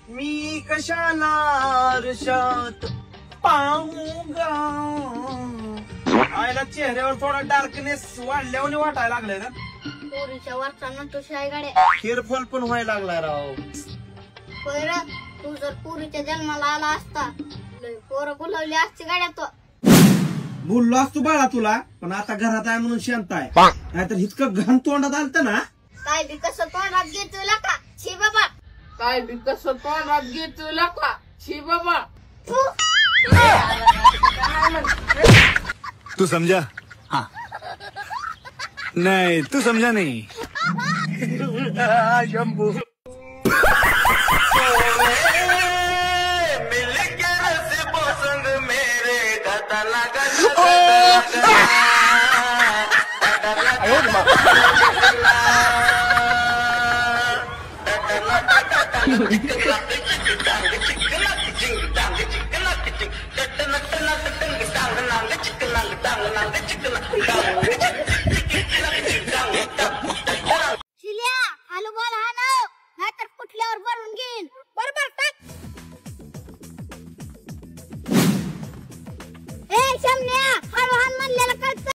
मी कशाला आरशात पाहूंगा. आईला चेहऱ्यावर थोडा डार्कनेस वाढल्यावर वाटायला लागलाय ना. पोरीच्या वाचताना तू शाही गाड्या हेअरफॉल पण व्हायला लागलाय राव. तू जर पोरीच्या जन्माला आला असता लय पोरं बोलावली असती गाड्या. तो बोललो असतो बाळा तुला, पण आता घरात आहे म्हणून शांत आहे. नाहीतर इतकं घाण तोंडात आलत ना. काय बी कसं तोंडात घेतो का छी बाबा. काय बी कसं तोंडात घेतो का छी बाबा. तू समझा? हाँ. नहीं तू समझा नहीं. शंभू शिल्या हॅलो बोल. हा ना नाहीतर कुठल्यावर भरून घेईन. बरोबर टाक. ए शमन्या हळू हान म्हणलेलं कळतं.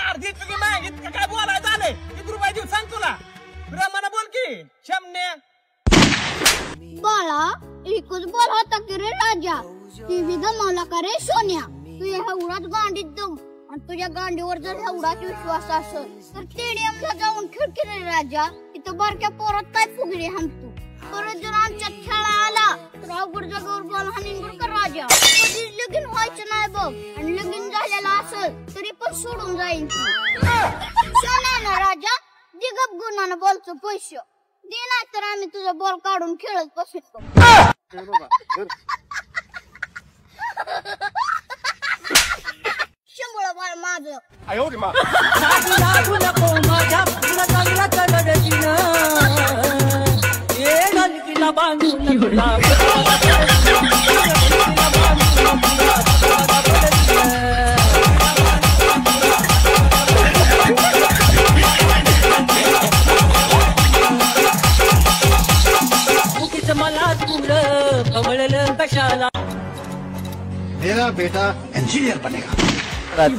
अर्धी तुम्ही मागितलं काय बोलायचं आलंय. किती रुपये देऊ सांग तुला. प्रमाण बोल की शमन्या. बाळा एकच बॉल होता की रे राजा. टीव्ही गमावला का रे सोन्या. तू एवढाच गांडीत दम आणि तुझ्या गांडीवर जर एवढाच विश्वास असेल तर स्टेडियमला जाऊन खेळ की रे राजा. तिथं बारक्या पोरात काय फुगडी हाणतो. परत जर आमच्यात खेळा आला तर अवघड जागेवर बॉल हाणीन बरं का राजा. कधीच लगीन व्हायचं नाही बघ. आणि लगीन झालेला असेल तरी पण सोडून जाईन. सोन्या ना राजा दे गप गुणानं बॉलचं पैसे दे, नाही तर आम्ही तुझा बॉल काढून खेळत बसतो. शंभर बॉल माझं. मेरा बेटा इंजीनियर बनेगा.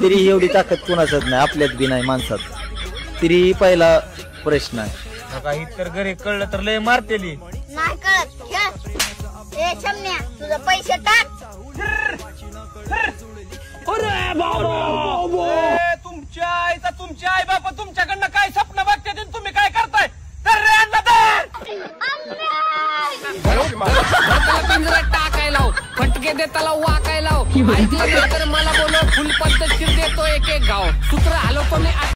तरी एवढी ताकद कोणाचाच नाही, आपल्यात बी नाही माणसात. तरी पहिला प्रश्न आहे. काही तर घरी कळलं तर लय मारतेली. नाही कळत खेळ. ए शमन्या तुझं पैसे टाक. तुमच्या आईचा तुमच्या आई बापा तुमच्याकडनं काय स्वप्न बघते तुम्ही काय करताय. टाकायला फटके देताला वाकायला ऐकलं तर मला बोल. फुल पद्धतशीर देतो एक एक गाव सूत्र हलवतो मी.